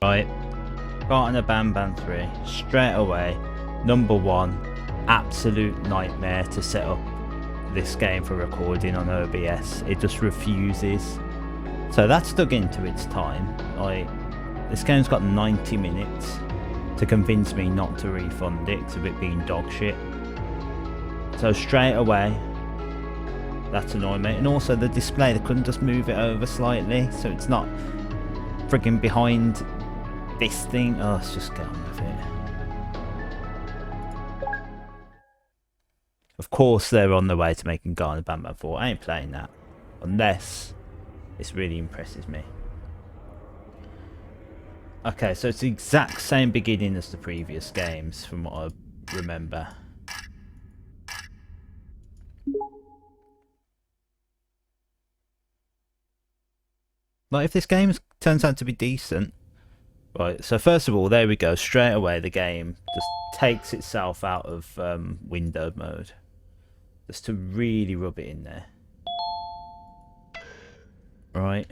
Right, Garten of Banban 3, straight away, number one, absolute nightmare to set up this game for recording on OBS. It just refuses. So that's dug into its time. Like, this game's got 90 minutes to convince me not to refund it because of it being dog shit. So straight away, that's annoying me. And also the display, they couldn't just move it over slightly so it's not frigging behind this thing. Oh, let's just get on with it. Of course they're on the way to making Garten of Banban 4. I ain't playing that unless this really impresses me. Okay, so it's the exact same beginning as the previous games from what I remember. Like, if this game turns out to be decent. Right, so first of all, there we go. Straight away, the game just takes itself out of window mode. Just to really rub it in there. Right.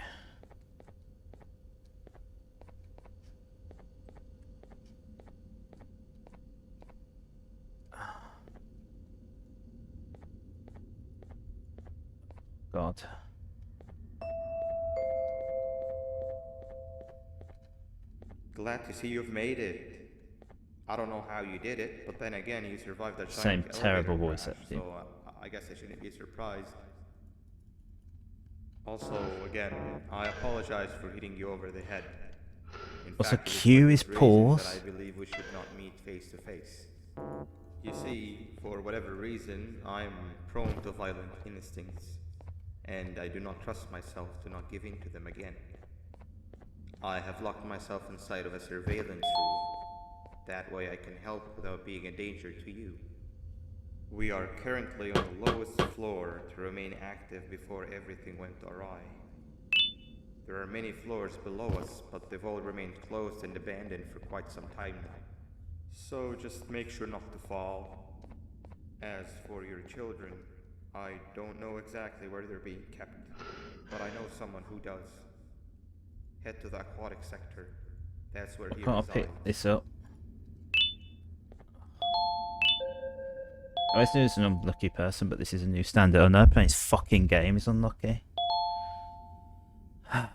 God. Glad to see you've made it. I don't know how you did it, but then again, you survived that Same giant terrible elevator voice crash, acting. so I guess I shouldn't be surprised. Also, again, I apologize for hitting you over the head. In Also, fact, it is cue for his this reason pause. that I believe we should not meet face to face. You see, for whatever reason, I'm prone to violent instincts, and I do not trust myself to not give in to them again. I have locked myself inside of a surveillance room. That way I can help without being a danger to you. We are currently on the lowest floor to remain active before everything went awry. There are many floors below us, but they've all remained closed and abandoned for quite some time now. So just make sure not to fall. As for your children, I don't know exactly where they're being kept, but I know someone who does. Head to the aquatic sector. That's where he Can't resides. pick this up. I always knew it's an unlucky person, but this is a new standard. Oh no, playing this fucking game is unlucky. I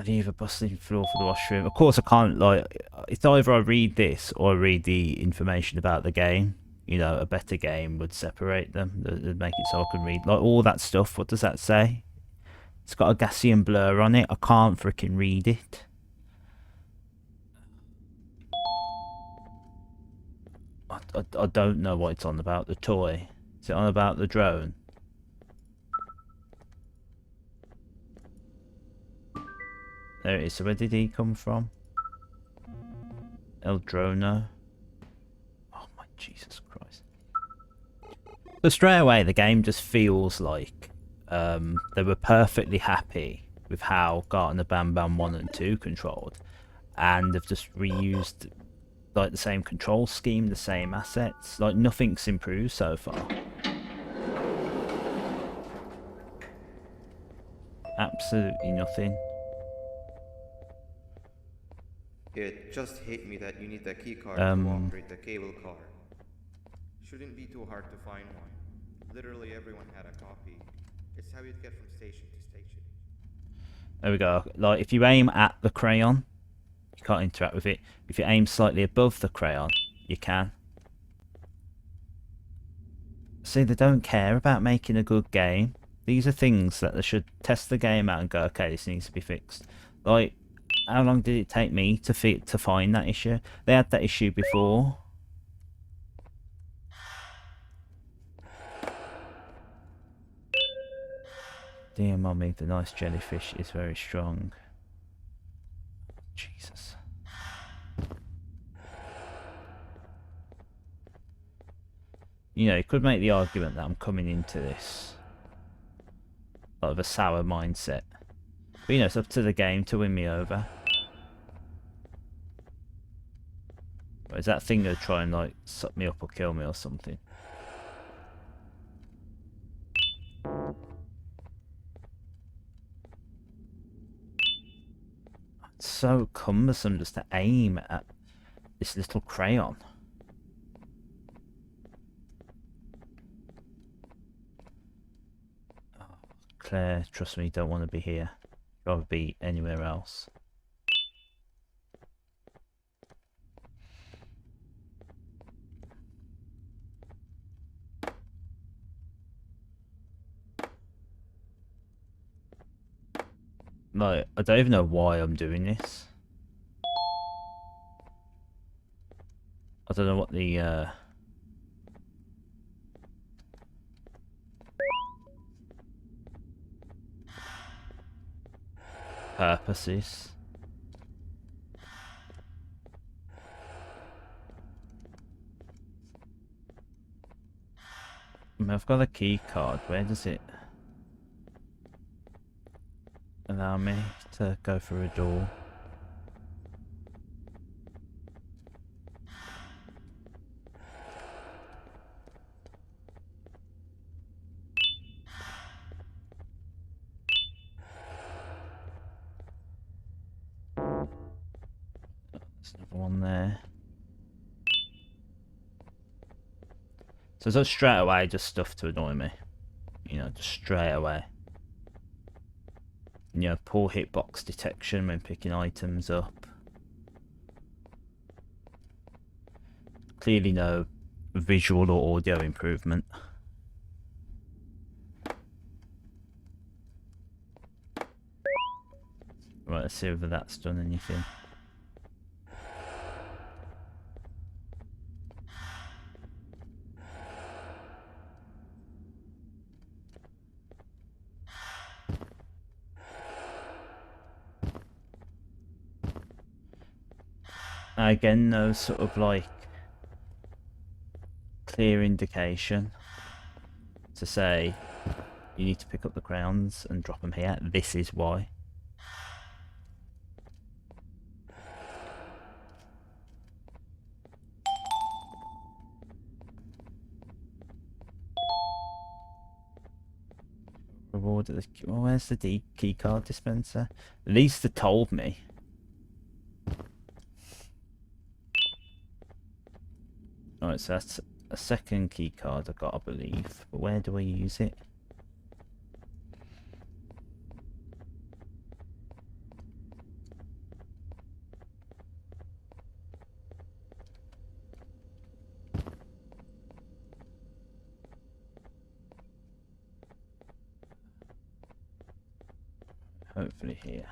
need a bustling floor for the washroom. Of course I can't, like, it's either I read this or I read the information about the game. You know, a better game would separate them. It'd make it so I can read, like, all that stuff. What does that say? It's got a Gaussian blur on it. I can't freaking read it. I don't know what it's on about. The toy. Is it on about the drone? There it is. So where did he come from? El Drono. Oh my Jesus Christ. So straight away the game just feels like they were perfectly happy with how Garten of Banban 1 and 2 controlled, and they've just reused like the same control scheme, the same assets. Like, nothing's improved so far. Absolutely nothing. It just hit me that you need the key card to operate the cable car. Shouldn't be too hard to find one. Literally everyone had a copy. It's how you'd get from station to station. There we go. Like, if you aim at the crayon, you can't interact with it. If you aim slightly above the crayon, you can. See, they don't care about making a good game. These are things that they should test the game out and go, okay, this needs to be fixed. Like, how long did it take me to find that issue? They had that issue before. Dear mummy, the nice jellyfish is very strong. Jesus. You know, you could make the argument that I'm coming into this out of a sour mindset. But, you know, it's up to the game to win me over. Or is that thing gonna try and, like, suck me up or kill me or something? so cumbersome just to aim at this little crayon. Claire, trust me, don't want to be here. Rather be anywhere else. Like, I don't even know why I'm doing this. I don't know what the purpose is. I mean, I've got a key card. Where does it allow me to go through a door? There's another one there. So it's just straight away just stuff to annoy me. You know, just straight away. You know, poor hitbox detection when picking items up. Clearly no visual or audio improvement. Right, let's see whether that's done anything. Again, no sort of like clear indication to say you need to pick up the crowns and drop them here. This is why. Reward at the... Oh, where's the key card dispenser? At least they told me. Alright, so that's a second key card I've got, I believe. But where do I use it? Hopefully here.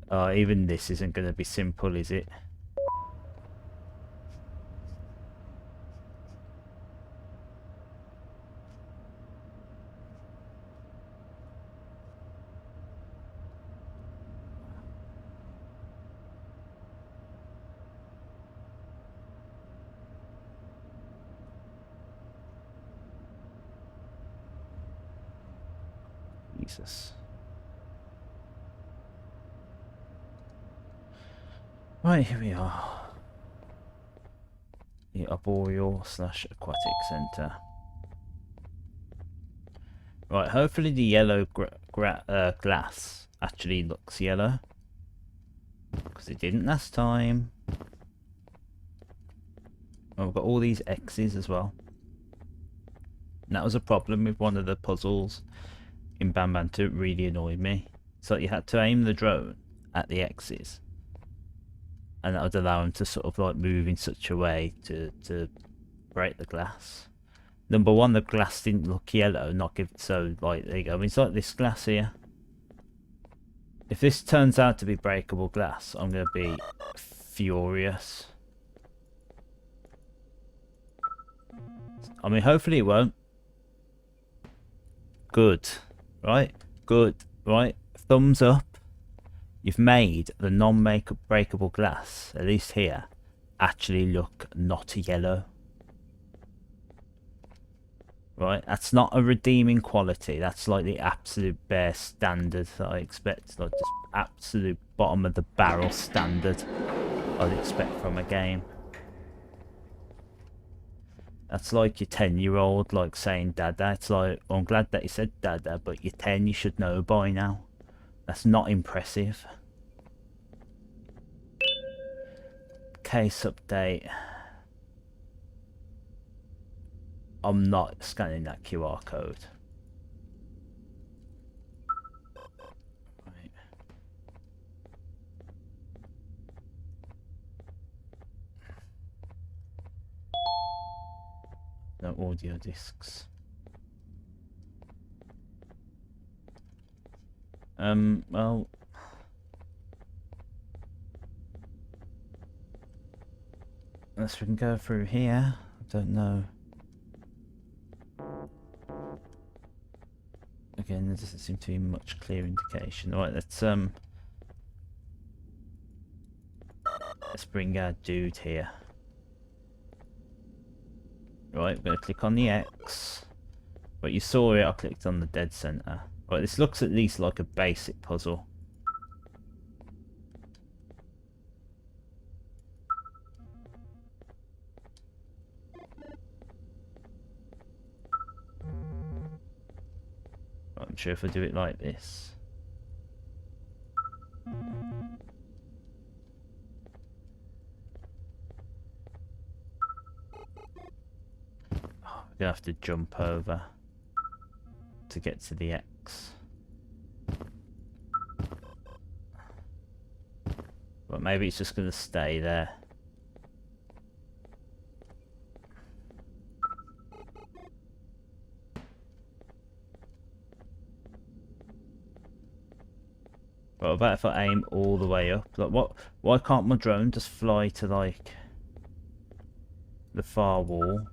Oh, even this isn't going to be simple, is it? Jesus. Right, here we are. The Arboreal/Aquatic Centre. Right, hopefully the yellow glass actually looks yellow. Because it didn't last time. Oh, we've got all these X's as well. And that was a problem with one of the puzzles in Banban 2. It really annoyed me. So you had to aim the drone at the X's. And that would allow him to sort of like move in such a way to break the glass. Number one, the glass didn't look yellow, not give it, so like there you go. I mean, it's like this glass here. If this turns out to be breakable glass, I'm gonna be furious. I mean, hopefully it won't. Good, right? Good, right? Thumbs up. You've made the non-breakable glass, at least here, actually look not yellow. Right? That's not a redeeming quality. That's like the absolute bare standard that I expect. Like just absolute bottom of the barrel standard I'd expect from a game. That's like your 10-year-old like saying dada. It's like, I'm glad that you said dada, but you're 10, you should know by now. That's not impressive. Case update. I'm not scanning that QR code. Right. No audio discs. Well, unless we can go through here. I don't know. Again, there doesn't seem to be much clear indication. Alright, let's bring our dude here. Right, we're gonna click on the X. But you saw it, I clicked on the dead center. Right, this looks at least like a basic puzzle. Right, I'm sure if I do it like this. Oh, we're gonna have to jump over to get to the X. But maybe it's just gonna stay there. What about if I aim all the way up? Like, what? Why can't my drone just fly to like the far wall?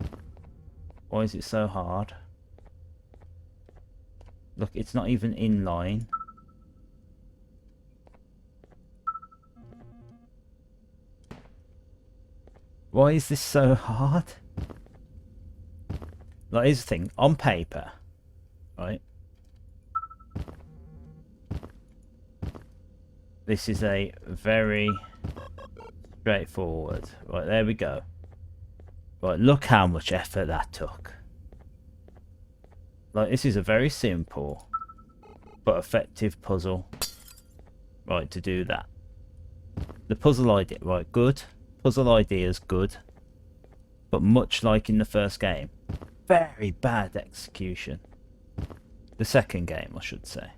Why is it so hard? Look, it's not even in line. Why is this so hard? Like, here's the thing. On paper, right? This is a very straightforward. Right, there we go. Right, look how much effort that took. Like, this is a very simple but effective puzzle. Right, to do that. The puzzle idea, right, good. Puzzle idea is good. But much like in the first game, very bad execution. The second game, I should say.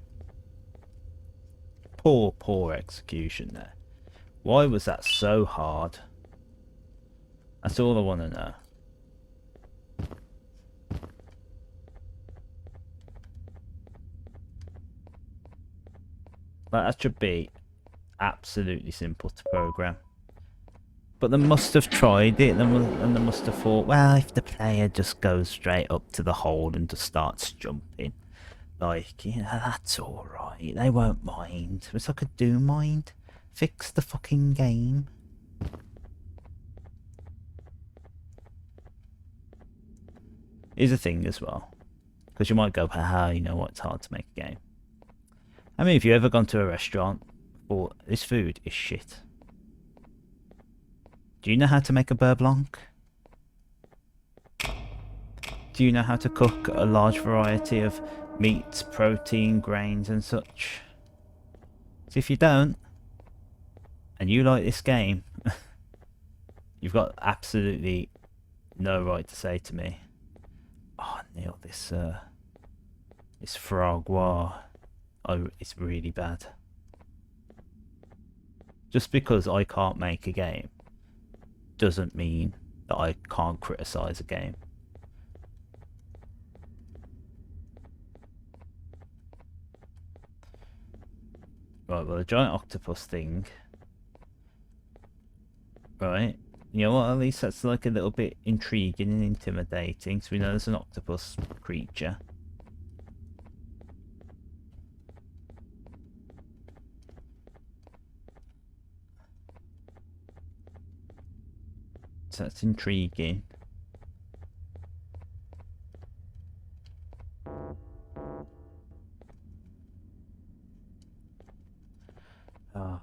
Poor execution there. Why was that so hard? That's all I want to know. Like, that should be absolutely simple to program. But they must have tried it, and they must have thought, well, if the player just goes straight up to the hole and just starts jumping, like, you know, that's alright, they won't mind. It's like, I do mind. Fix the fucking game. Here's the thing as well, because you might go, haha, you know what, it's hard to make a game. I mean, if you've ever gone to a restaurant, or this food is shit. Do you know how to make a beurre blanc? Do you know how to cook a large variety of meats, protein, grains and such? So if you don't, and you like this game, you've got absolutely no right to say to me, oh Neil, this frogwa, oh, it's really bad. Just because I can't make a game doesn't mean that I can't criticize a game. Right, well, the giant octopus thing. Right, you know what, at least that's like a little bit intriguing and intimidating, so we know there's an octopus creature. So that's intriguing. Ah.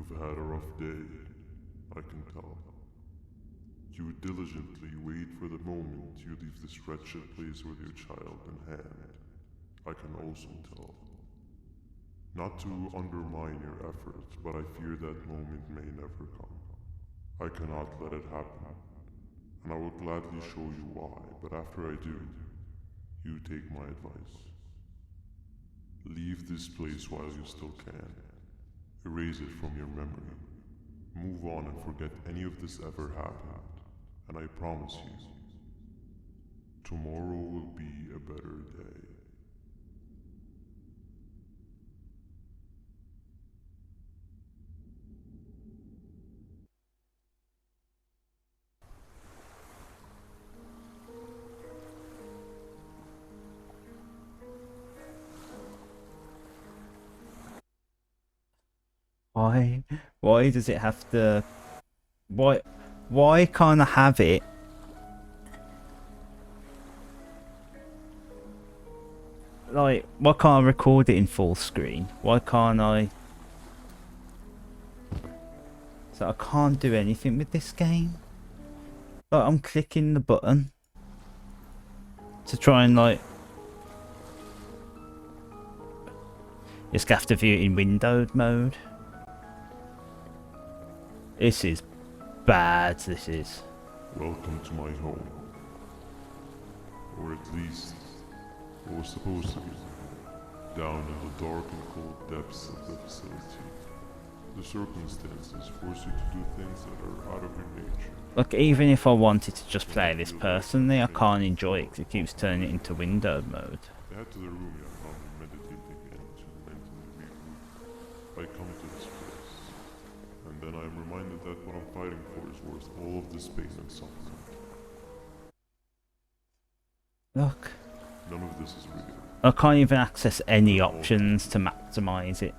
You've had a rough day, I can tell. You diligently wait for the moment you leave this wretched place with your child in hand. I can also tell. Not to undermine your efforts, but I fear that moment may never come. I cannot let it happen, and I will gladly show you why, but after I do, you take my advice. Leave this place while you still can. Erase it from your memory. Move on and forget any of this ever happened. And I promise you, tomorrow will be a better day. Why? Why does it have to? Why can't I have it? Like, why can't I record it in full screen? Why can't I? So I can't do anything with this game. Like, I'm clicking the button to try and like. Just have to view it in windowed mode. This is bad. This is. Welcome to my home. Or at least, it was supposed to be. Down in the dark and cold depths of the facility. The circumstances force you to do things that are out of your nature. Look, even if I wanted to just play this personally, I can't enjoy it because it keeps turning it into windowed mode. Head to the room you found me meditating in to mentally regroup. I come to this place, and then I am reminded that what I'm fighting for is worth all of this pain and suffering. Look. None of this is real. I can't even access any options to maximize it.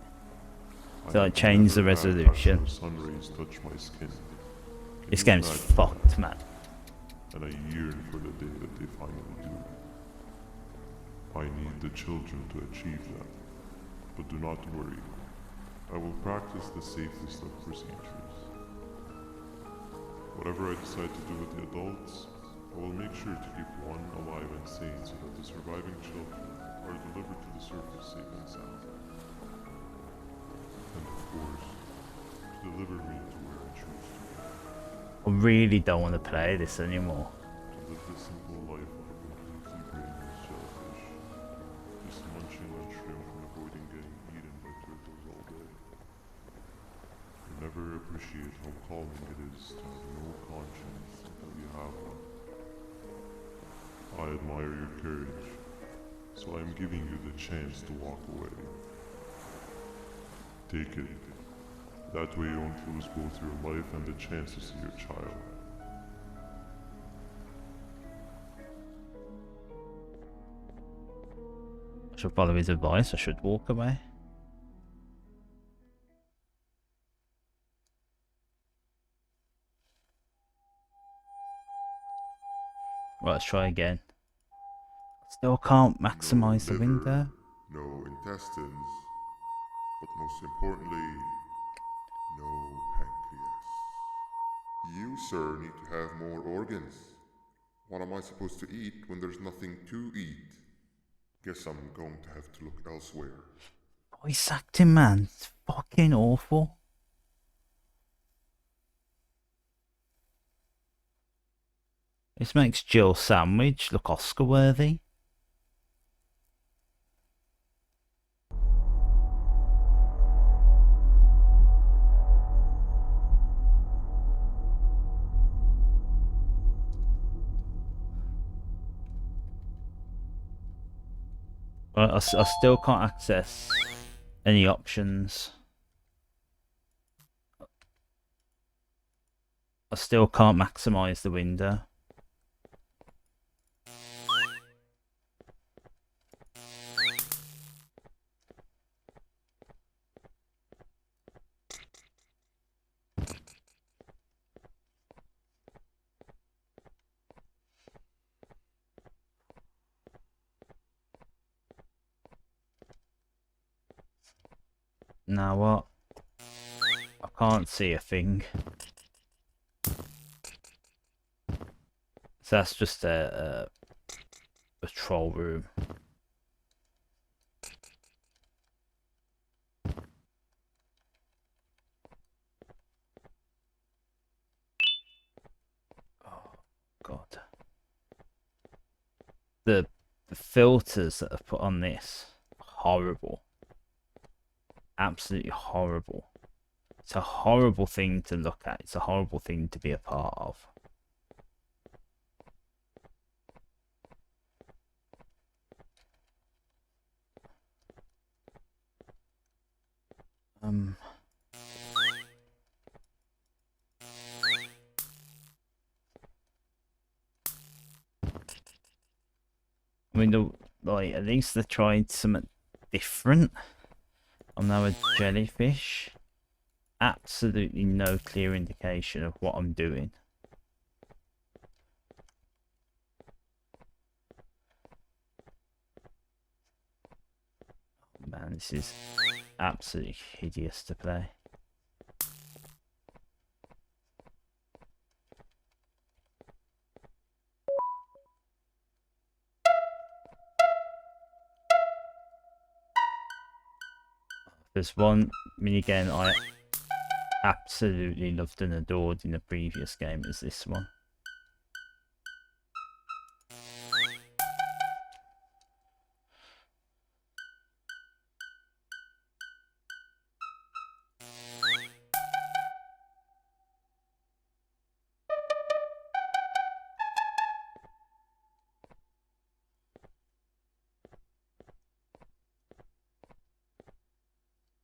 So I change the resolution. Sun rays touch my skin. This game's fucked, man. And I yearn for the day that they finally do. I need the children to achieve that. But do not worry. I will practice the safest of procedures. Whatever I decide to do with the adults, I will make sure to keep one alive and sane so that the surviving children are delivered to the surface safe and sound. And of course, to deliver me to where I choose to go. I really don't want to play this anymore. To live this simple life of a completely brainless shellfish, just munching on shrimp and avoiding getting eaten by turtles all day. You never appreciate how calming it is to have no conscience until you have one. I admire your courage, so I am giving you the chance to walk away. Take it. That way you won't lose both your life and the chance to see your child. I should follow his advice. I should walk away. Right, let's try again. Still can't maximize the window. No intestines, but most importantly, no pancreas. You, sir, need to have more organs. What am I supposed to eat when there's nothing to eat? Guess I'm going to have to look elsewhere. Voice acting, man. It's fucking awful. This makes Jill Sandwich look Oscar worthy. I still can't access any options. I still can't maximize the window. Now what? I can't see a thing. So that's just a troll room. Oh god. The filters that are put on this, horrible. Absolutely horrible. It's a horrible thing to look at. It's a horrible thing to be a part of. I mean, like, at least they tried something different. I'm now a jellyfish. Absolutely no clear indication of what I'm doing. Man, this is absolutely hideous to play. There's one minigame I absolutely loved and adored in the previous game is this one.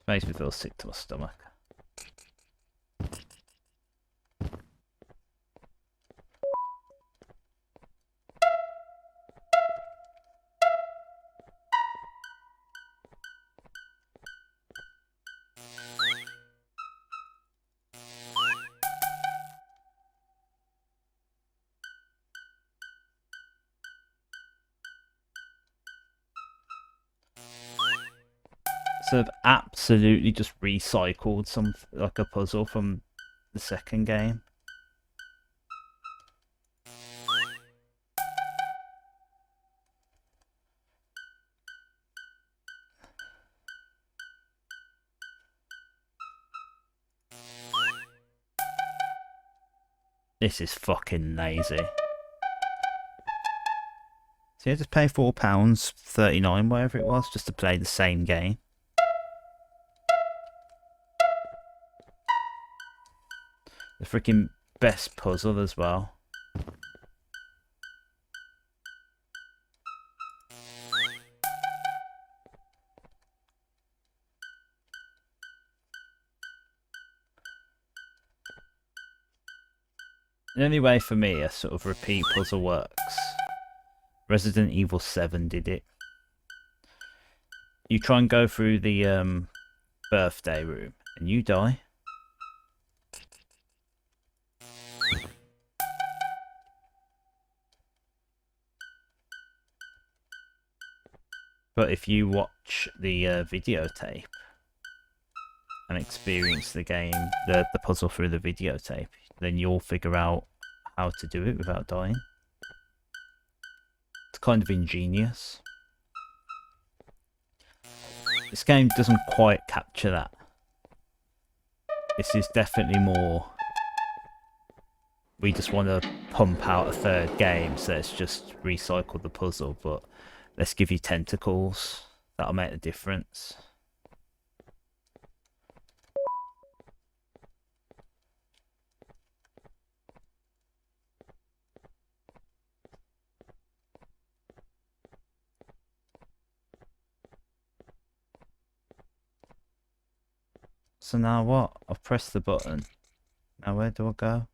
It makes me feel sick to my stomach. So I've absolutely just recycled some, like, a puzzle from the second game. This is fucking lazy. So you just pay £4.39, whatever it was, just to play the same game. The freaking best puzzle as well. The only way for me a sort of repeat puzzle works, Resident Evil 7 did it. You try and go through the birthday room and you die. But if you watch the videotape and experience the game, the puzzle through the videotape, then you'll figure out how to do it without dying. It's kind of ingenious. This game doesn't quite capture that. This is definitely more, we just want to pump out a third game, so let's just recycle the puzzle, but let's give you tentacles. That'll make a difference. So now what? I've pressed the button. Now where do I go?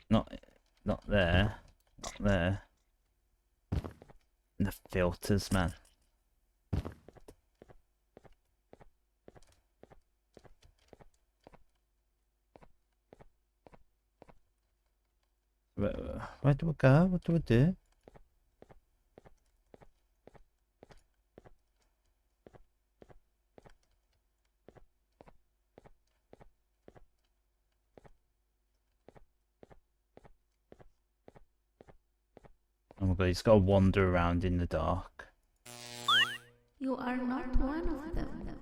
Not there. Not there. And the filters, man. Where do I go? What do I do? Oh my god, he's got to wander around in the dark. You are not one of them.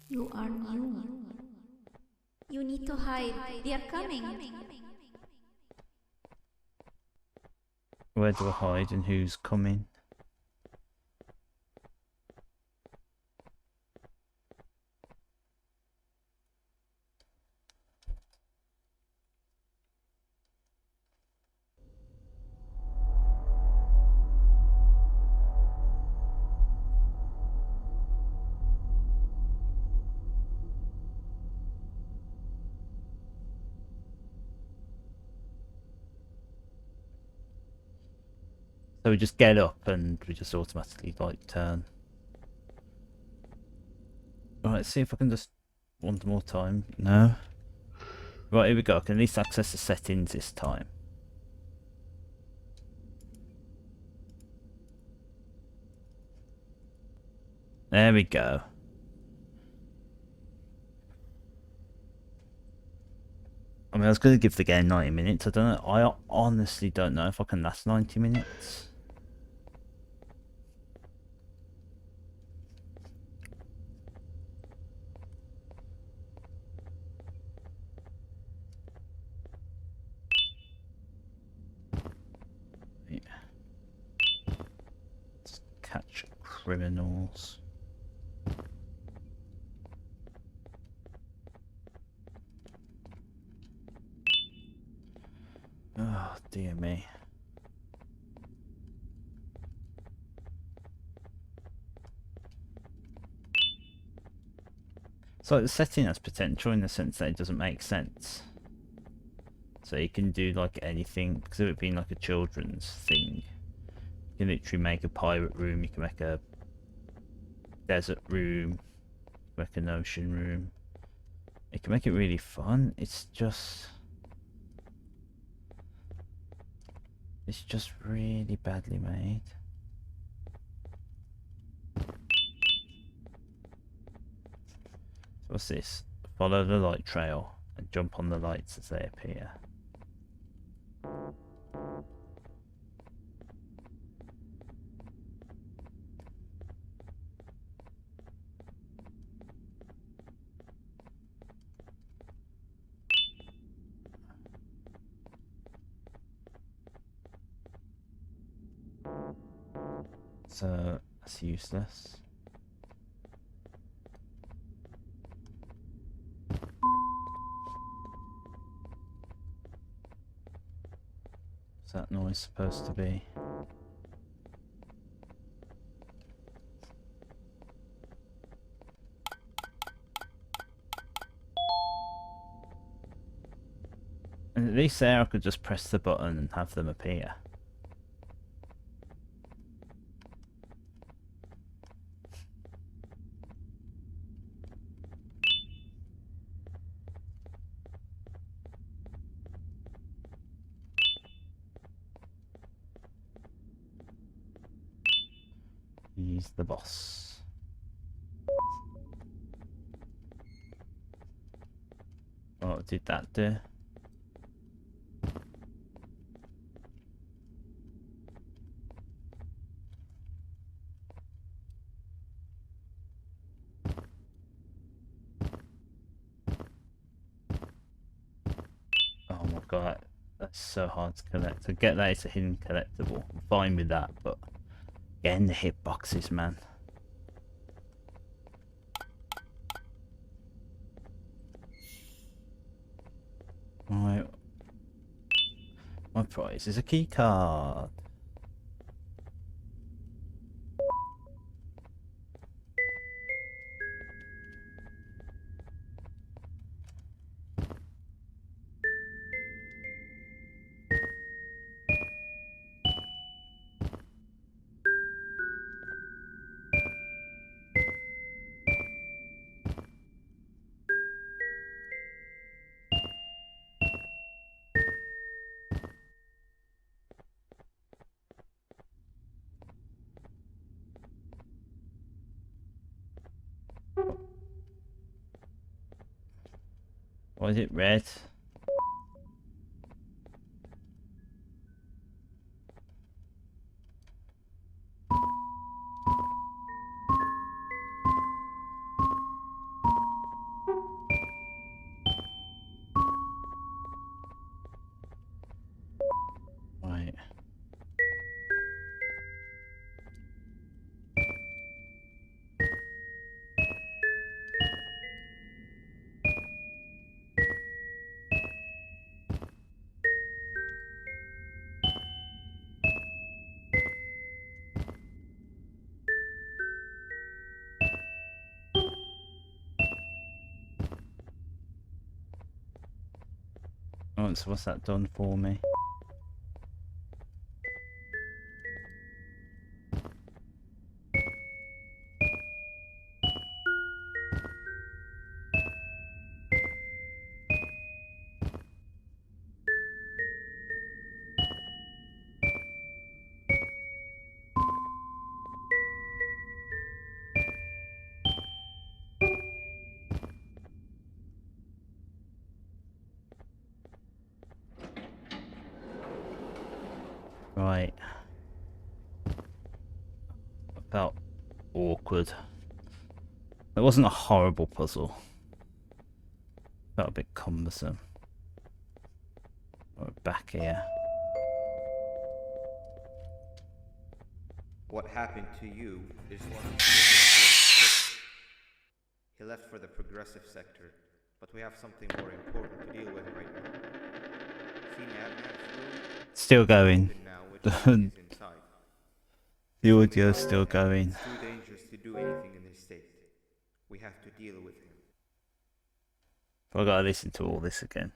You are new. You need to hide. They are coming. Where do I hide and who's coming? So we just get up and we just automatically like turn. Right, let's see if I can just one more time. No. Right, here we go. I can at least access the settings this time. There we go. I mean, I was going to give the game 90 minutes. I don't know. I honestly don't know if I can last 90 minutes. Yeah. Let's catch criminals. Oh, dear me. So the setting has potential in the sense that it doesn't make sense. So you can do like anything, because of it being like a children's thing. You can literally make a pirate room, you can make a desert room, make an ocean room. You can make it really fun. It's just really badly made. What's this? Follow the light trail and jump on the lights as they appear. So that's useless. What's that noise supposed to be? And at least there I could just press the button and have them appear. He's the boss. What did that do? Oh my god, that's so hard to collect. To get that, it's a hidden collectible. I'm fine with that, but getting the hitboxes, man. Right. My prize is a key card. Why is it red? Right. Oh, so what's that done for me? Right. That felt awkward. It wasn't a horrible puzzle. Felt a bit cumbersome. We're back here. What happened to you is one of the He left for the progressive sector, but we have something more important to deal with right now. See Nabnab's room? Still going. Open now with is inside. The audio's still going. It's too dangerous to do anything in this state. We have to deal with him. I gotta listen to all this again.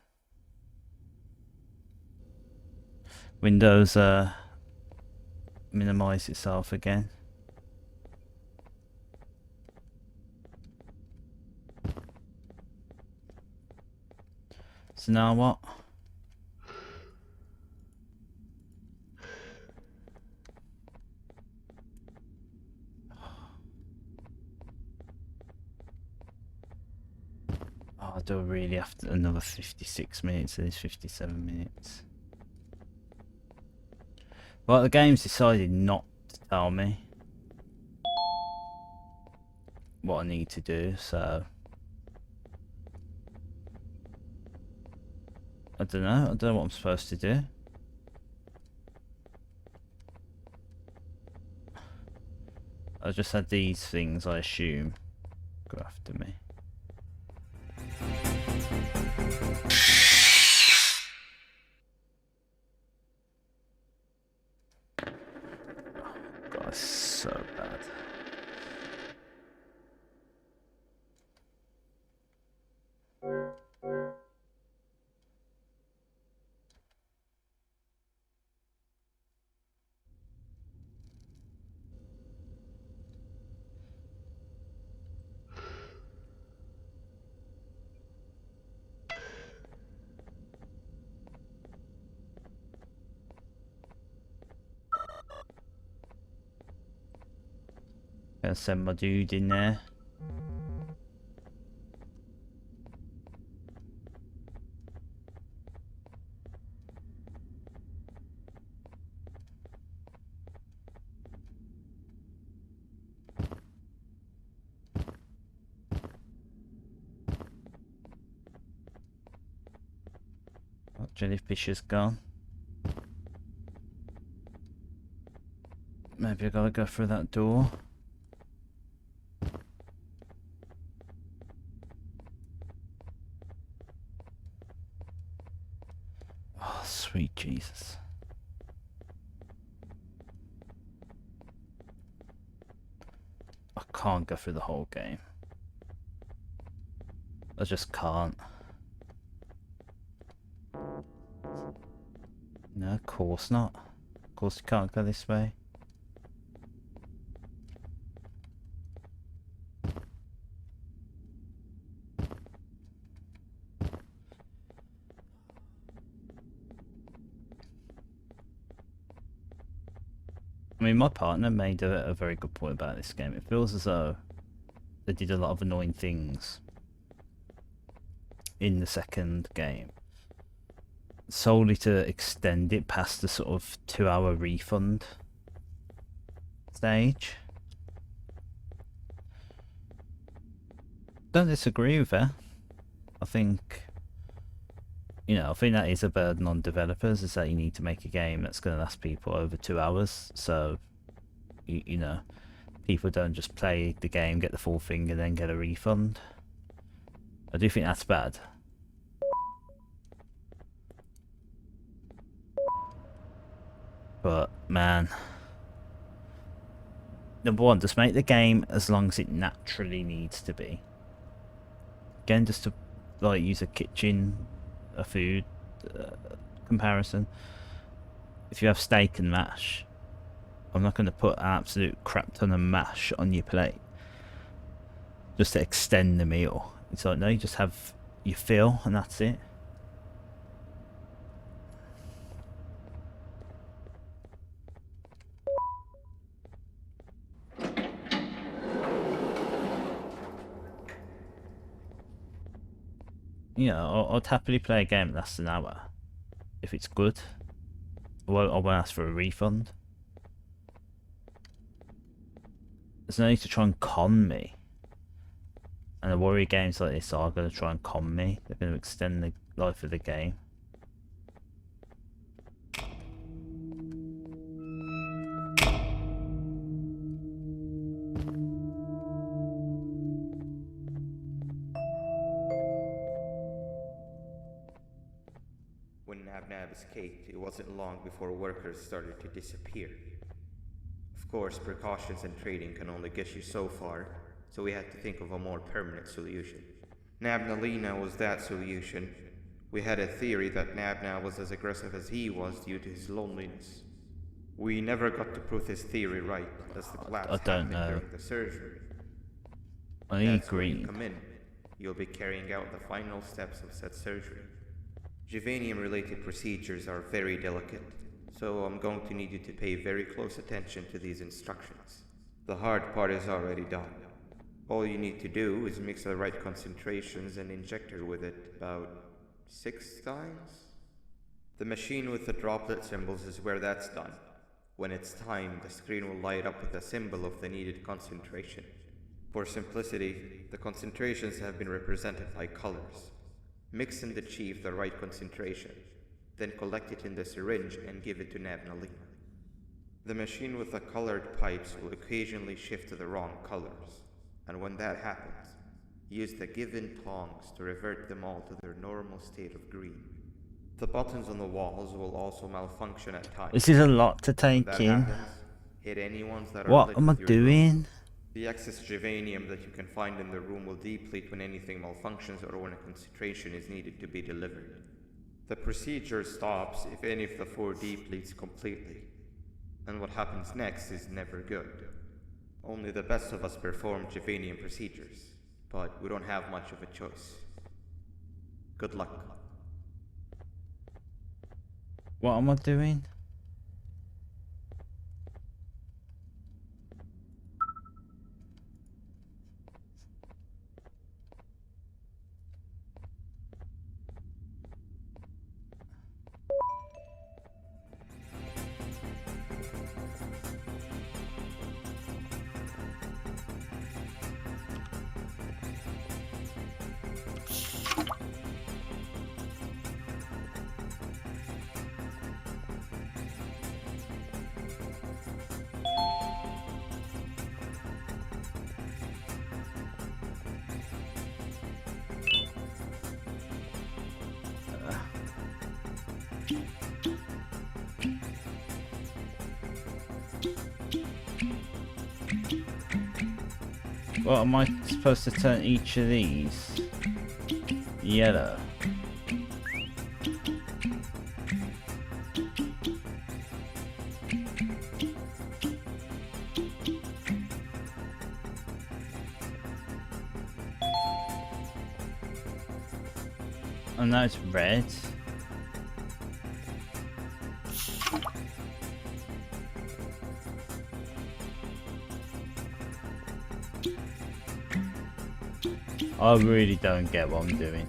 Windows minimize itself again. So now what? Oh, I do really have to, another 56 minutes. It is 57 minutes. Well, the game's decided not to tell me what I need to do, so I don't know. I don't know what I'm supposed to do. I just had these things, I assume, go after me. God, it's so bad. Gonna send my dude in there. Oh, jellyfish is gone. Maybe I gotta go through that door. Oh, sweet Jesus. I can't go through the whole game. I just can't. No, of course not. Of course you can't go this way. I mean, my partner made a very good point about this game. It feels as though they did a lot of annoying things in the second game, solely to extend it past the sort of 2-hour refund stage. Don't disagree with her. I think, you know, I think that is a burden on developers, is that you need to make a game that's going to last people over 2 hours, so you know, people don't just play the game, get the full thing, and then get a refund. I do think that's bad. But man, number one, just make the game as long as it naturally needs to be. Again, just to like use a kitchen, a food comparison. If you have steak and mash, I'm not going to put an absolute crap ton of mash on your plate just to extend the meal. It's like, no, you just have your fill and that's it. You know, I'd happily play a game that lasts an hour. If it's good, I won't ask for a refund. There's no need to try and con me. And I worry games like this are going to try and con me. They're going to extend the life of the game. When Nab escaped, it wasn't long before workers started to disappear. Of course, precautions and trading can only get you so far, so we had to think of a more permanent solution. Nabnalina was that solution. We had a theory that Nabna was as aggressive as he was due to his loneliness. We never got to prove his theory right, as the collapse happened during the surgery. I That's agree. when you come in. You'll be carrying out the final steps of said surgery. Juvanium-related procedures are very delicate, so I'm going to need you to pay very close attention to these instructions. The hard part is already done. All you need to do is mix the right concentrations and inject her with it about 6 times? The machine with the droplet symbols is where that's done. When it's time, the screen will light up with a symbol of the needed concentration. For simplicity, the concentrations have been represented by colors. Mix and achieve the right concentration, then collect it in the syringe and give it to Nabnalina. The machine with the colored pipes will occasionally shift to the wrong colors, and when that happens, use the given tongs to revert them all to their normal state of green. The buttons on the walls will also malfunction at times. This is a lot to take When that in. happens, hit any ones that are What lit am I with your glue. doing? The excess Juvanium that you can find in the room will deplete when anything malfunctions or when a concentration is needed to be delivered. The procedure stops if any of the 4 depletes completely, and what happens next is never good. Only the best of us perform Juvanium procedures, but we don't have much of a choice. Good luck. What am I doing? What am I supposed to turn each of these yellow? And now it's red. I really don't get what I'm doing.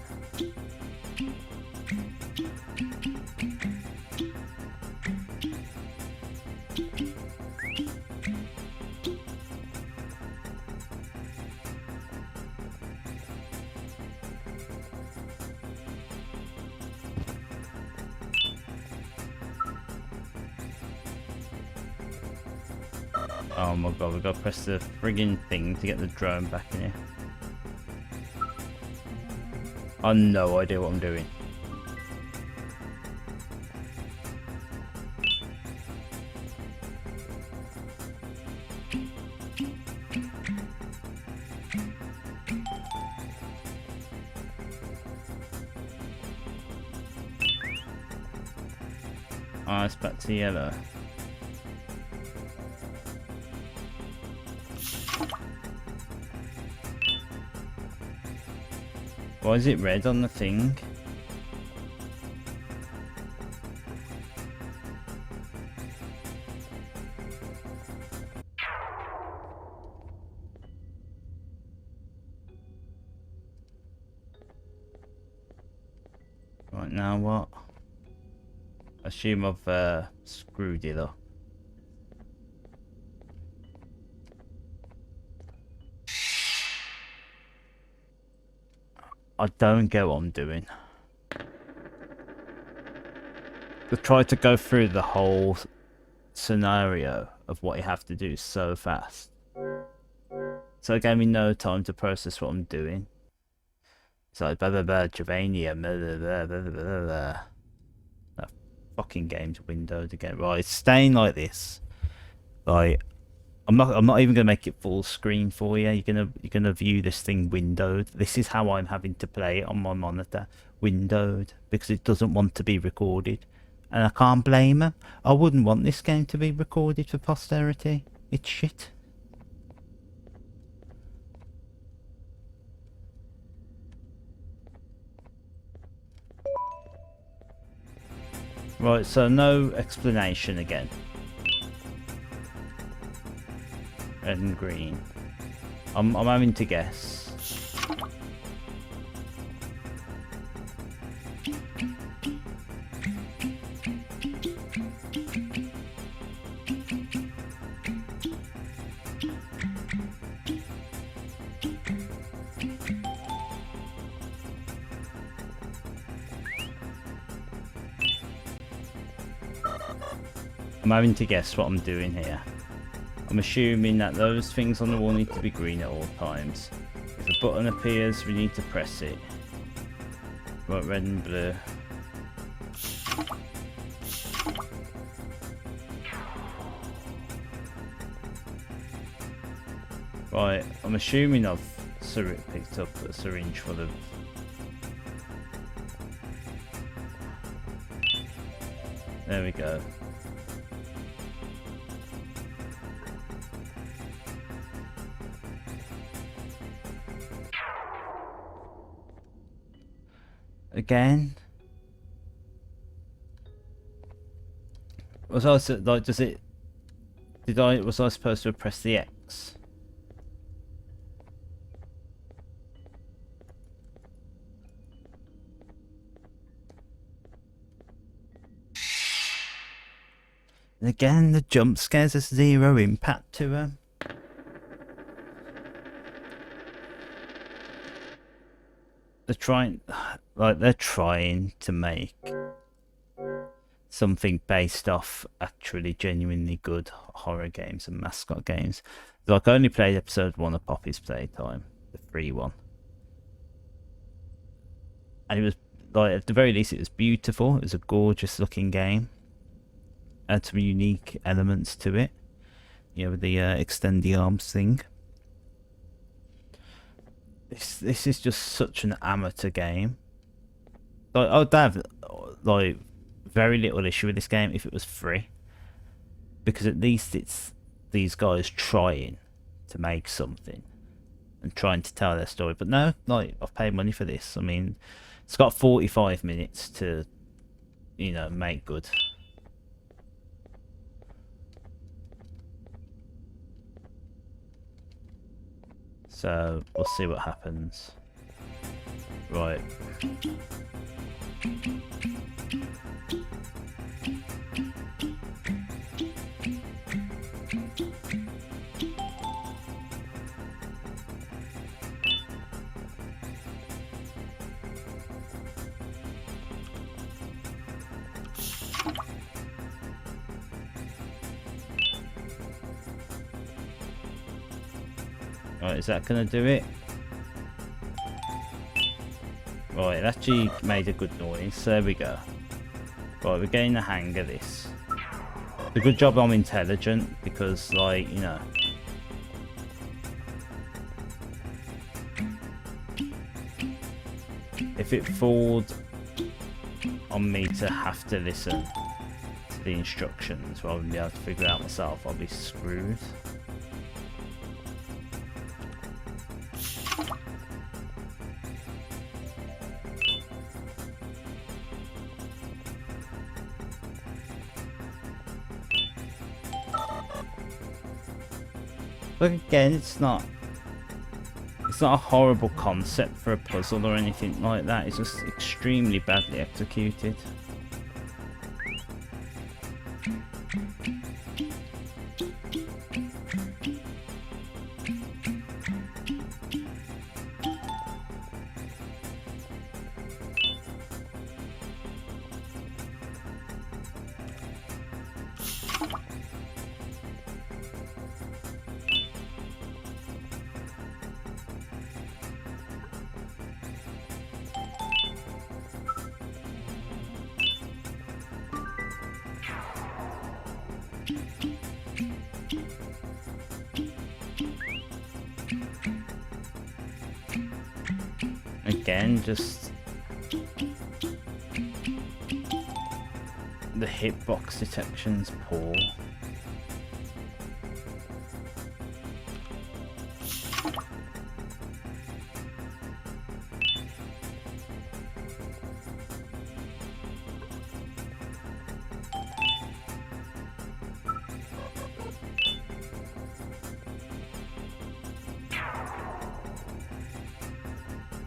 Oh my god, we gotta press the friggin' thing to get the drone back in here. I've no idea what I'm doing. Oh, it's back to yellow. Why is it red on the thing? Right, now what? Assume I've screwed it up. I don't get what I'm doing. To try to go through the whole scenario of what you have to do so fast. So it gave me no time to process what I'm doing. It's like blah blah blah, Germania, blah blah blah blah blah blah. That fucking game's windowed again. Right, it's staying like this. Like, I'm not even gonna make it full screen for you. You're gonna view this thing windowed. This is how I'm having to play it on my monitor, windowed, because it doesn't want to be recorded, and I can't blame her. I wouldn't want this game to be recorded for posterity. It's shit. Right, so no explanation again. Red and green. I'm having to guess. I'm having to guess what I'm doing here. I'm assuming that those things on the wall need to be green at all times. If a button appears, we need to press it. Right, red and blue. Right, I'm assuming I've picked up a syringe full of... There we go. Again? Was I like, was I supposed to press the X? And again, the jump scares has zero impact to them. They're trying to make something based off actually genuinely good horror games and mascot games. Like, I only played episode 1 of Poppy's Playtime, the free one, and it was like, at the very least, it was beautiful. It was a gorgeous looking game. Had some unique elements to it, you know, with the extend the arms thing. This is just such an amateur game. Like, I'd have like very little issue with this game if it was free, because at least it's these guys trying to make something and trying to tell their story. But no, like, I've paid money for this. I mean, it's got 45 minutes to, you know, make good. So we'll see what happens. Right. Right, is that gonna do it? Right, it actually made a good noise. There we go. Right, we're getting the hang of this. It's a good job I'm intelligent, because, like, you know. If it falls on me to have to listen to the instructions rather than be able to figure it out myself, I'll be screwed. But again, it's not a horrible concept for a puzzle or anything like that. It's just extremely badly executed. Again, just the hitbox detection's poor.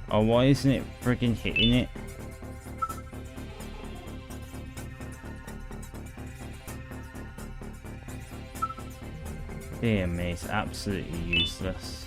Oh, why isn't it friggin' hitting it? Dear me, it's absolutely useless.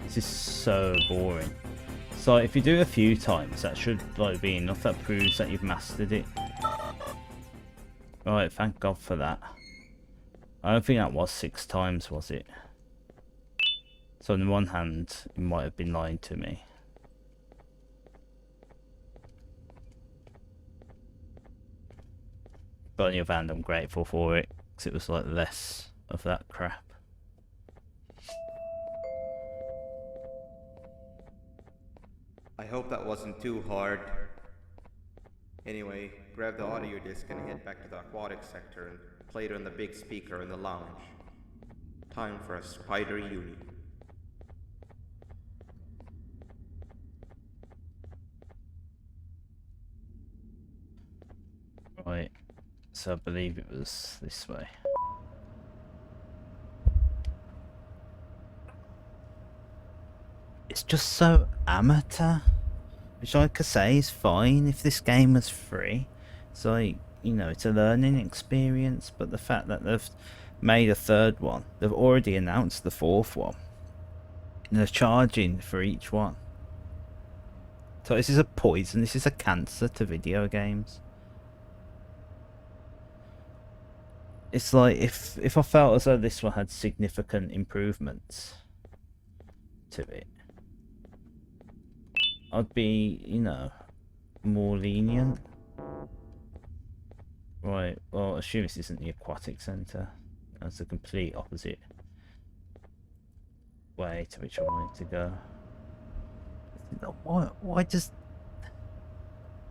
This is so boring. So if you do it a few times, that should like be enough. That proves that you've mastered it. Right, thank God for that. I don't think that was 6 times, was it? So on the one hand, you might have been lying to me. But on the other hand, I'm grateful for it, because it was like less of that crap. I hope that wasn't too hard. Anyway, grab the audio disc and head back to the aquatic sector and play it on the big speaker in the lounge. Time for a spider uni. Right, so I believe it was this way. It's just so amateur, which I could say is fine if this game was free. It's like, you know, it's a learning experience, but the fact that they've made a 3rd one, they've already announced the 4th one, and they're charging for each one. So this is a poison, this is a cancer to video games. It's like, if I felt as though this one had significant improvements to it, I'd be, you know, more lenient. Right, well, assume this isn't the aquatic centre. That's the complete opposite way to which I wanted to go. Why does...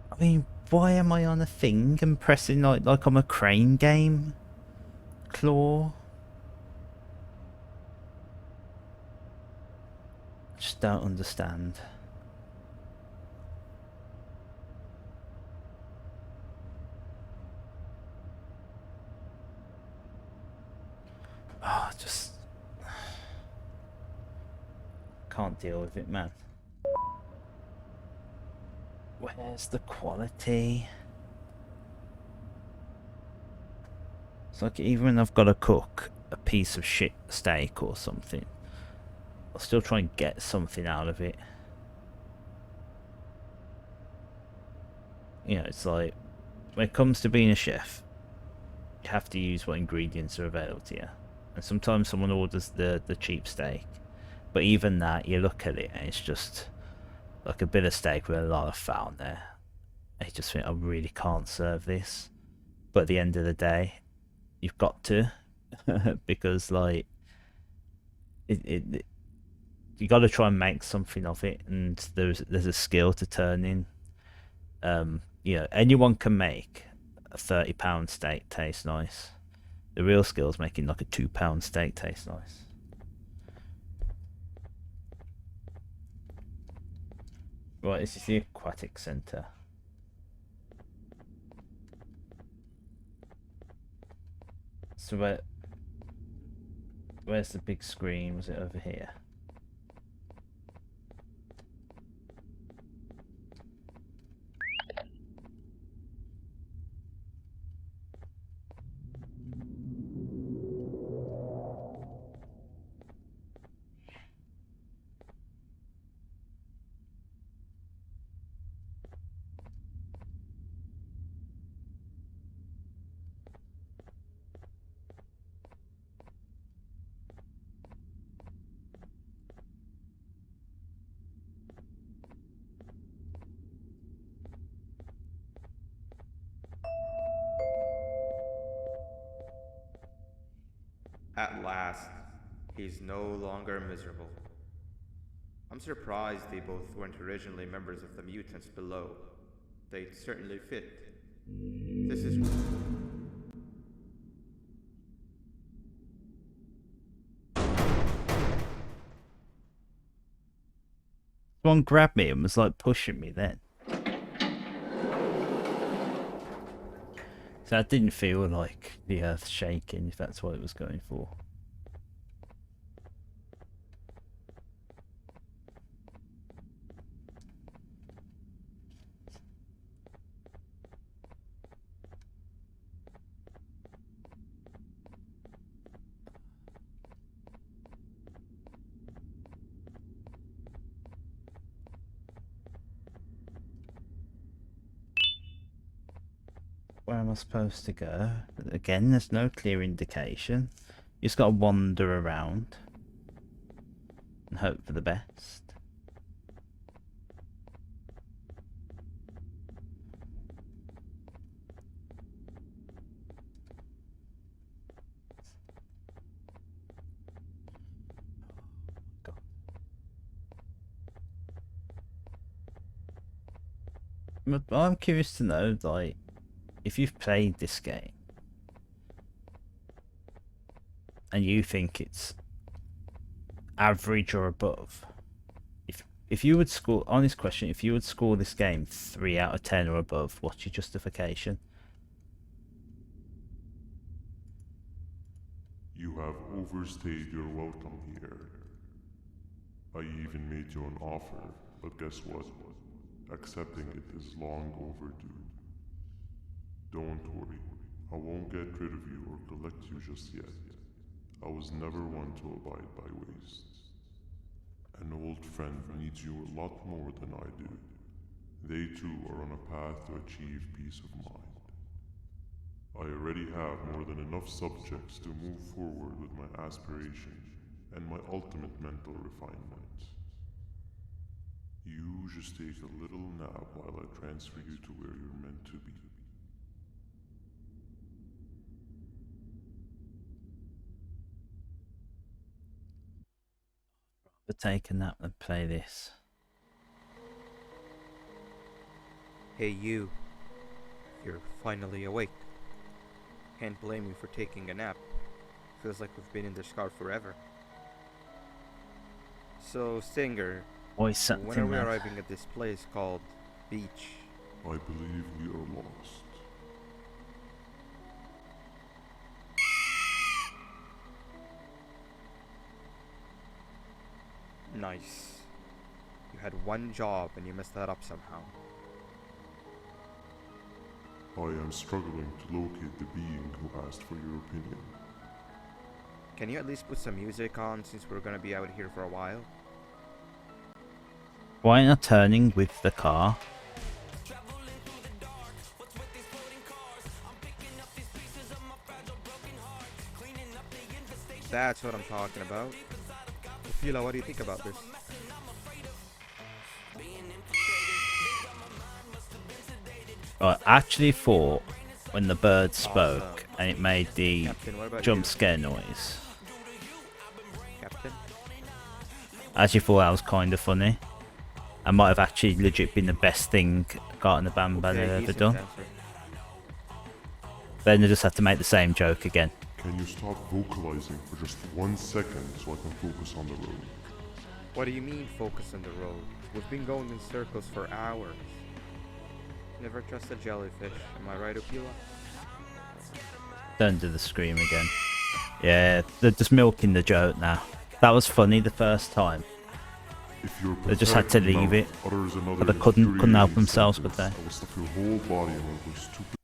I mean, why am I on a thing and pressing like I'm a crane game? Claw? I just don't understand. Oh, just can't deal with it, man. Where's the quality? It's like even when I've got to cook a piece of shit steak or something, I'll still try and get something out of it. You know, it's like, when it comes to being a chef, you have to use what ingredients are available to you. And sometimes someone orders the cheap steak, but even that, you look at it and it's just like a bit of steak with a lot of fat on there. And you just think, I really can't serve this. But at the end of the day, you've got to, because like, you got to try and make something of it, and there's a skill to turning. You know, anyone can make a £30 steak taste nice. The real skill is making like a £2 steak taste nice. Right, this is the aquatic centre. So where's the big screen? Was it over here? At last, he's no longer miserable. I'm surprised they both weren't originally members of the mutants below. They'd certainly fit. This is... Someone grabbed me and was like pushing me then. So I didn't feel like the earth shaking, if that's what it was going for. Where am I supposed to go? Again, there's no clear indication. You just gotta wander around and hope for the best. God. But I'm curious to know, like, if you've played this game and you think it's average or above, if you would score, honest question, if you would score this game 3 out of 10 or above, what's your justification? You have overstayed your welcome here. I even made you an offer, but guess what? Accepting it is long overdue. Don't worry, I won't get rid of you or collect you just yet. I was never one to abide by wastes. An old friend needs you a lot more than I do. They too are on a path to achieve peace of mind. I already have more than enough subjects to move forward with my aspiration and my ultimate mental refinement. You just take a little nap while I transfer you to where you're meant to be. But take a nap and play this. Hey you. You're finally awake. Can't blame you for taking a nap. Feels like we've been in this car forever. So, Stinger, Always something, when are we man. arriving at this place called Beach? I believe we are lost. Nice. You had one job and you messed that up somehow. I am struggling to locate the being who asked for your opinion. Can you at least put some music on since we're gonna be out here for a while? Why not turning with the car? That's what I'm talking about. Ophelia, what do you think about this? I actually thought when the bird spoke Awesome. and it made the Captain, what about jump you? scare noise, Captain? I actually thought that was kind of funny. I might have actually legit been the best thing Garten of Banban had ever decent done. answer. Then I just had to make the same joke again. Can you stop vocalizing for just 1 second so I can focus on the road? What do you mean focus on the road? We've been going in circles for hours. Never trust a jellyfish, am I right, Ophelia? Don't do the scream again. Yeah, they're just milking the joke now. That was funny the first time. If your They just had to pathetic leave mouth it, utters another but they couldn't help infuriating themselves, could sentence, they? I will stuff your whole body in one of those stupid.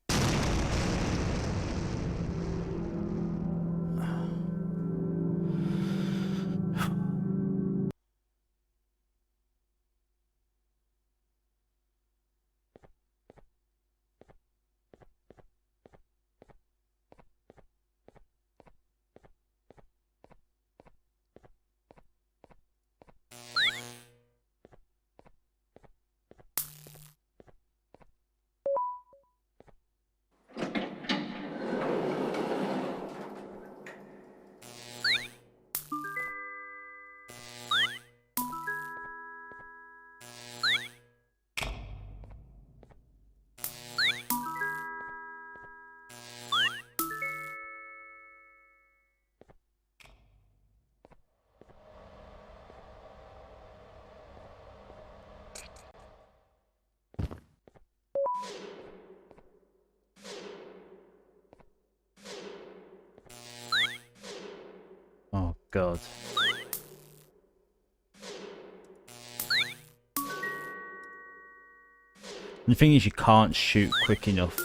Oh god. The thing is, you can't shoot quick enough.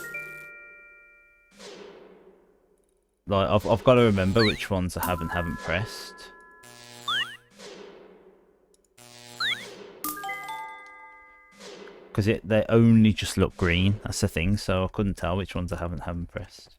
Like, I've got to remember which ones I have and haven't pressed. Because they only just look green, that's the thing, so I couldn't tell which ones I haven't pressed.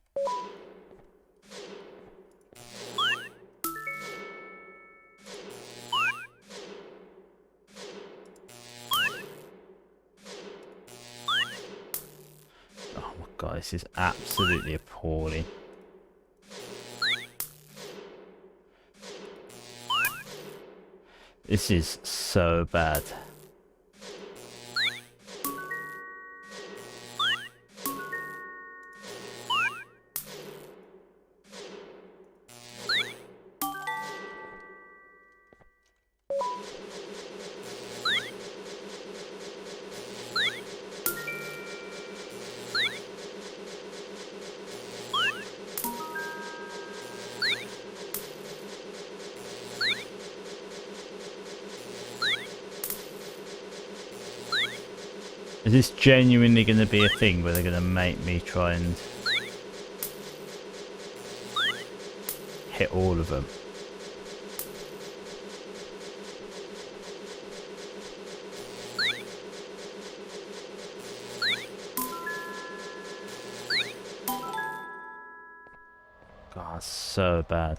Oh my god, this is absolutely appalling. This is so bad. Is this genuinely going to be a thing where they're going to make me try and hit all of them? God, so bad.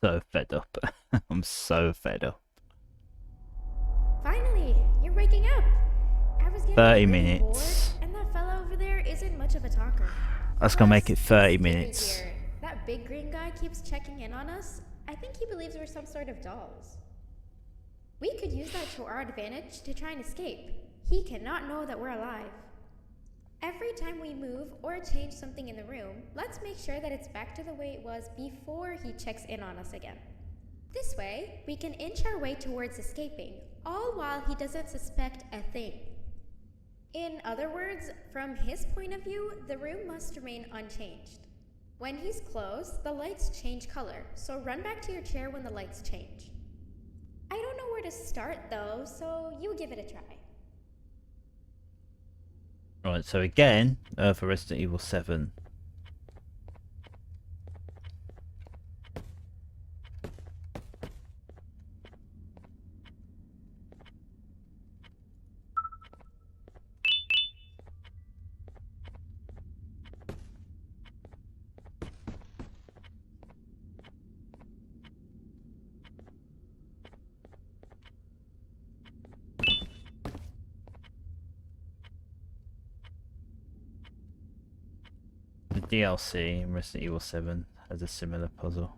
So fed up. I'm so fed up. Finally, you're waking up. I was getting 30 really minutes. bored, and that fellow over there isn't much of a talker. That's gonna make it Plus, 30 listen to me minutes. here. That big green guy keeps checking in on us. I think he believes we're some sort of dolls. We could use that to our advantage to try and escape. He cannot know that we're alive. Every time we move or change something in the room, let's make sure that it's back to the way it was before he checks in on us again. This way, we can inch our way towards escaping, all while he doesn't suspect a thing. In other words, from his point of view, the room must remain unchanged. When he's close, the lights change color, so run back to your chair when the lights change. I don't know where to start though, so you give it a try. Right, so again, for Resident Evil 7. The DLC in Resident Evil 7 has a similar puzzle.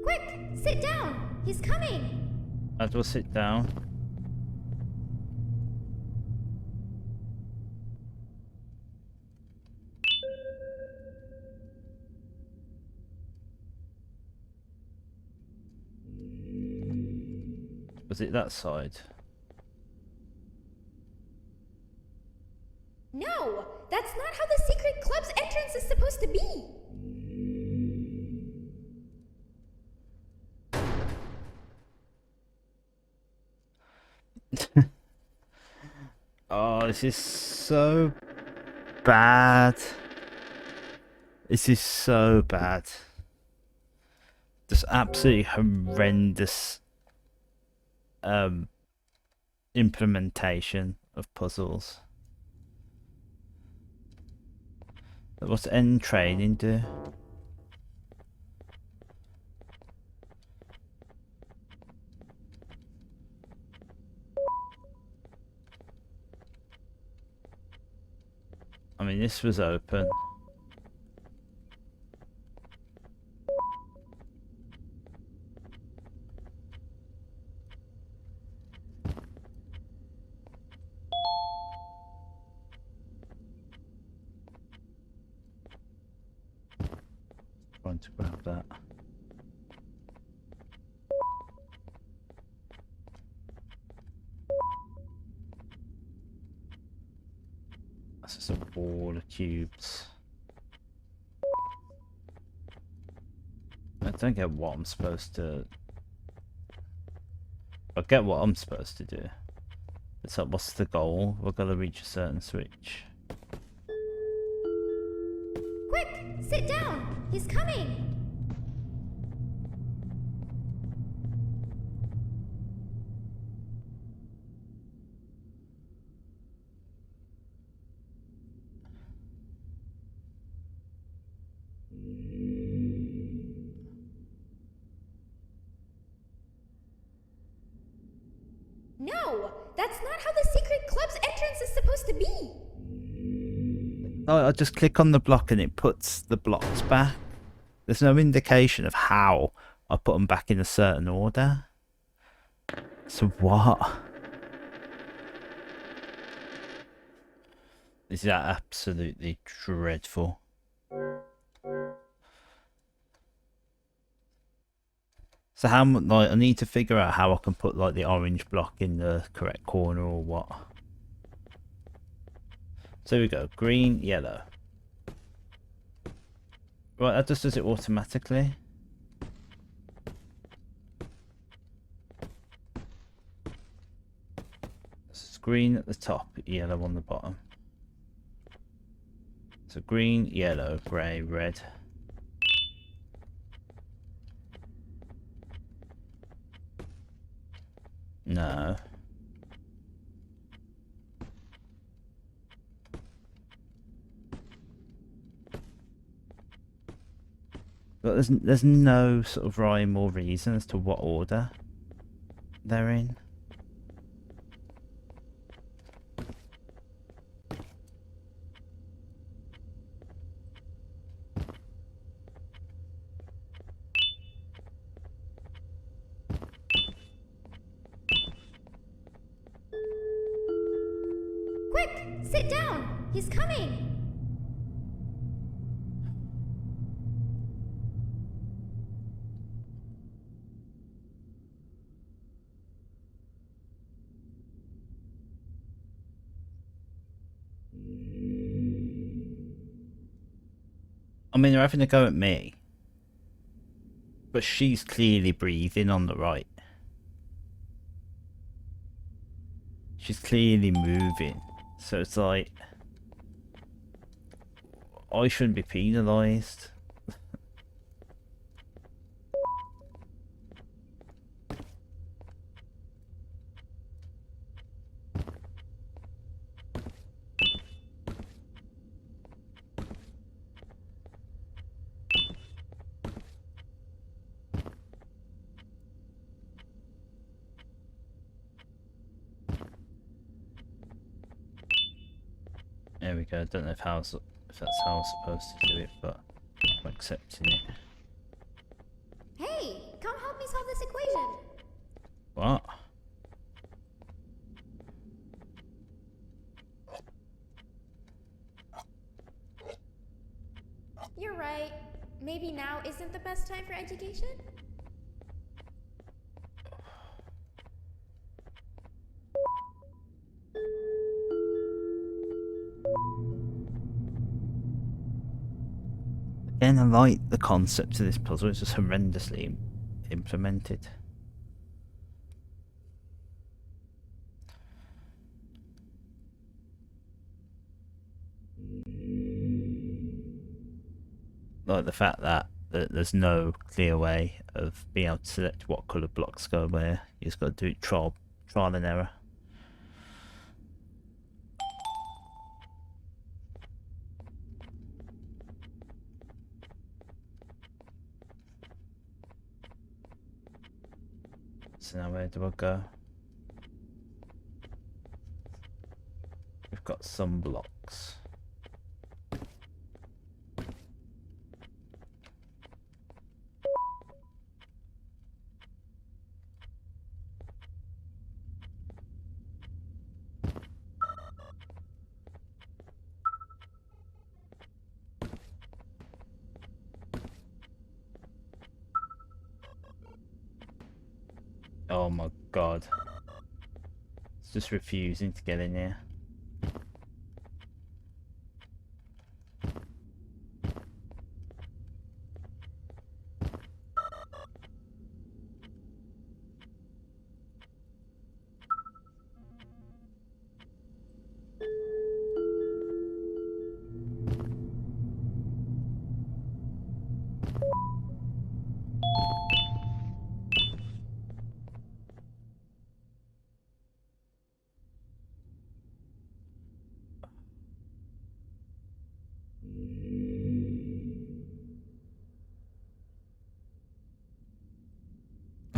Quick! Sit down! He's coming! I will sit down. Was it that side? No! That's not how the secret club's entrance is supposed to be! Oh, this is so bad. This is so bad. Just absolutely horrendous implementation of puzzles. What's end training do? I mean, this was open. Trying to grab that. That's just a wall of cubes. I don't get what I'm supposed to... I get what I'm supposed to do. It's like, what's the goal? We're gonna reach a certain switch. Quick! Sit down! He's coming! No! That's not how the secret club's entrance is supposed to be! Oh, I just click on the block and it puts the blocks back. There's no indication of how I put them back in a certain order. So what? This is absolutely dreadful. So how much, like, I need to figure out how I can put like the orange block in the correct corner or what. So here we go, green, yellow. Right, that just does it automatically. So green at the top, yellow on the bottom. So green, yellow, grey, red. No. But there's no sort of rhyme or reason as to what order they're in. Sit down! He's coming! I mean, they're having a go at me. But she's clearly breathing on the right. She's clearly moving. So it's like, I shouldn't be penalised. There we go. I don't know if that's how I'm supposed to do it, but I'm accepting it. Hey, come help me solve this equation. What? You're right. Maybe now isn't the best time for education? Again, I like the concept of this puzzle. It's just horrendously implemented. Like the fact that there's no clear way of being able to select what colour blocks go where. You just got to do it trial and error. So now where do I go? We've got some blocks. Oh my god. It's just refusing to get in here.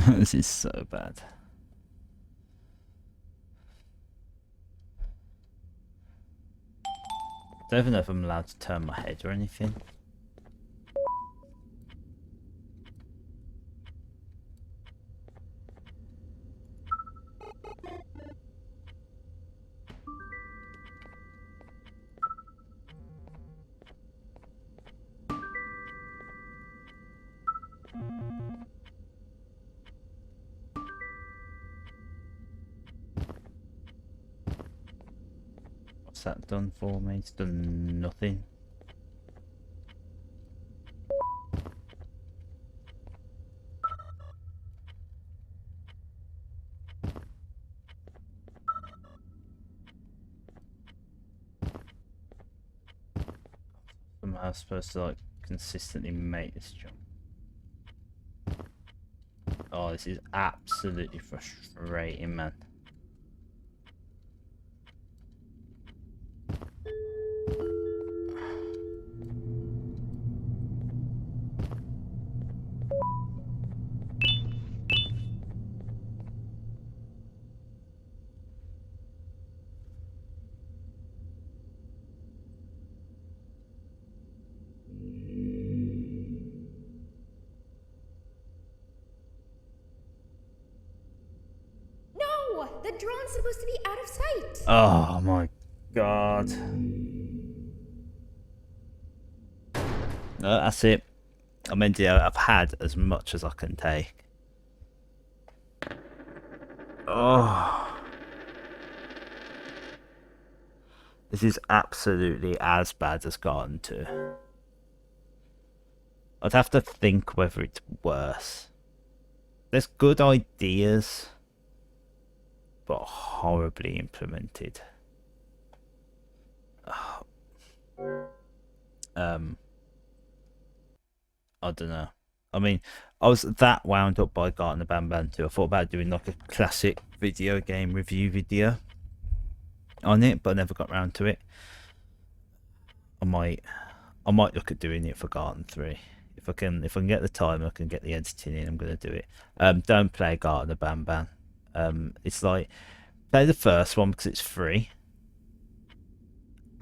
This is so bad. Don't even know if I'm allowed to turn my head or anything. What's that done for me? It's done nothing. Somehow I'm supposed to like consistently make this jump. Oh, this is absolutely frustrating, man. No! The drone's supposed to be out of sight! Oh my God. No, that's it. I mean, yeah, I've had as much as I can take. Oh. This is absolutely as bad as Garden 2. I'd have to think whether it's worse. There's good ideas, but horribly implemented. I don't know. I mean, I was that wound up by Garten of Banban 2. I thought about doing like a classic video game review video on it, but I never got around to it. I might look at doing it for Garden 3. If I can get the time, I can get the editing in, I'm gonna do it. Don't play Garten of Banban. It's like, play the first one because it's free,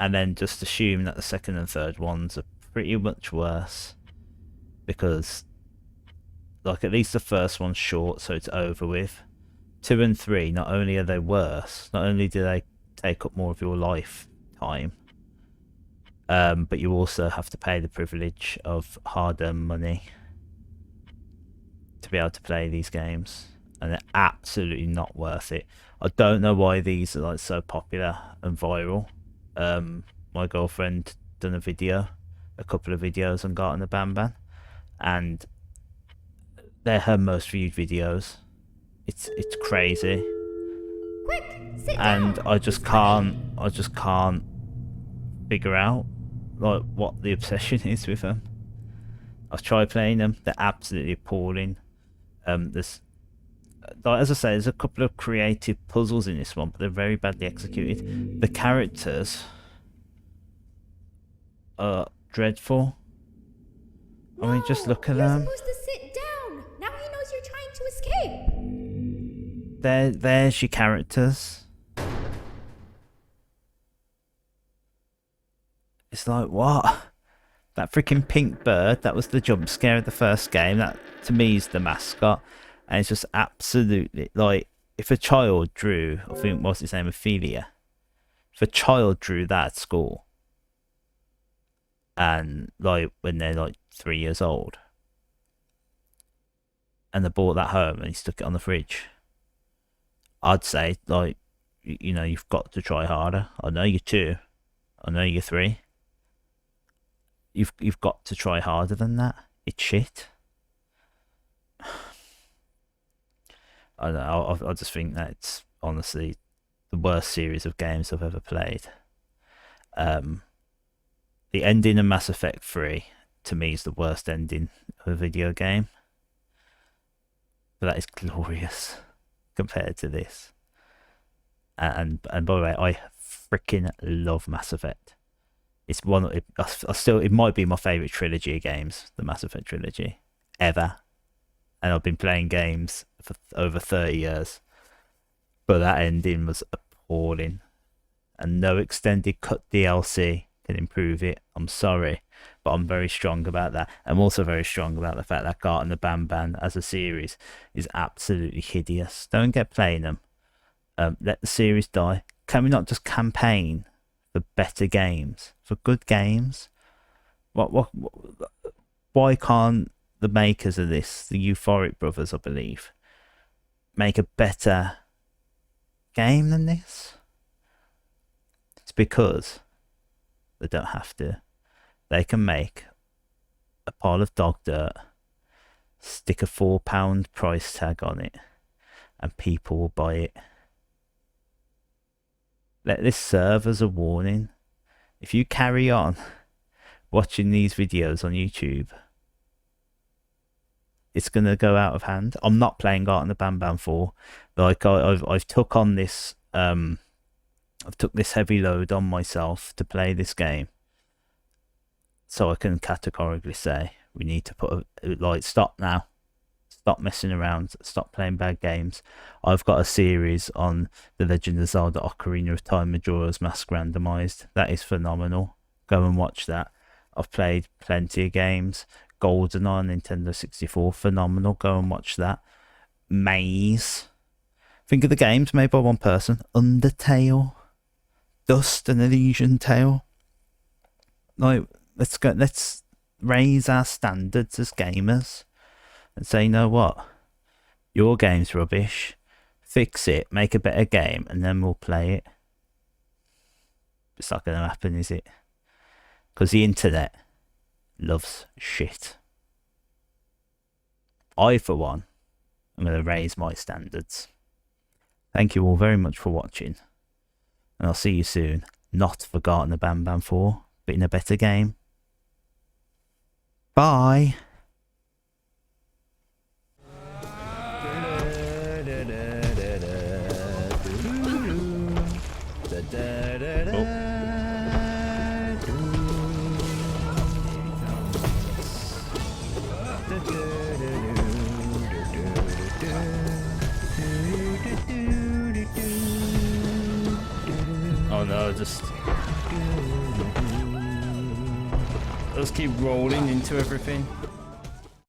and then just assume that the second and third ones are pretty much worse, because like at least the first one's short, so it's over with. 2 and 3, not only are they worse, not only do they take up more of your lifetime, but you also have to pay the privilege of hard-earned money to be able to play these games, and they're absolutely not worth it. I don't know why these are like so popular and viral. My girlfriend done a couple of videos on Garten of Banban, and they're her most viewed videos. It's crazy. Quick, sit And down. I just can't figure out like what the obsession is with them. I've tried playing them; they're absolutely appalling. There's, like, as I say, there's a couple of creative puzzles in this one, but they're very badly executed. The characters are dreadful. I mean, just look at You're them. supposed to sit down. Now he knows you're trying to escape. There's your characters. It's like, what? That freaking pink bird, that was the jump scare of the first game. That, to me, is the mascot. And it's just absolutely, like, if a child drew, I think, what's his name, Ophelia? If a child drew that at school, and, like, when they're, like, 3 years old, and they brought that home and he stuck it on the fridge, I'd say, like, you know, you've got to try harder. I know you're 2. I know you're 3. You've got to try harder than that. It's shit. I don't know. I just think that it's honestly the worst series of games I've ever played. The ending of Mass Effect 3 to me is the worst ending of a video game. But that is glorious compared to this. And by the way, I freaking love Mass Effect. It's one. It might be my favorite trilogy of games, the Mass Effect trilogy, ever. And I've been playing games for over 30 years, but that ending was appalling, and no extended cut DLC can improve it. I'm sorry, but I'm very strong about that. I'm also very strong about the fact that Garten of Banban as a series is absolutely hideous. Don't get playing them. Let the series die. Can we not just campaign for better games, for good games? Why can't the makers of this, the Euphoric Brothers, I believe, make a better game than this? It's because they don't have to. They can make a pile of dog dirt, stick a £4 price tag on it, and people will buy it. Let this serve as a warning. If you carry on watching these videos on YouTube, it's going to go out of hand. I'm not playing Garten of Banban 4. Like, I've took on this, I've took this heavy load on myself to play this game. So I can categorically say, we need to put stop now. Stop messing around. Stop playing bad games. I've got a series on The Legend of Zelda Ocarina of Time Majora's Mask Randomized. That is phenomenal. Go and watch that. I've played plenty of games. GoldenEye on Nintendo 64, phenomenal. Go and watch that. Maze. Think of the games made by one person. Undertale. Dust and Elysian Tale. Like, let's raise our standards as gamers and say, you know what? Your game's rubbish. Fix it, make a better game, and then we'll play it. It's not going to happen, is it? Because the internet loves shit. I, for one, am going to raise my standards. Thank you all very much for watching. And I'll see you soon. Not for Garten of Banban 4, but in a better game. Bye! Oh no, just keep rolling into everything.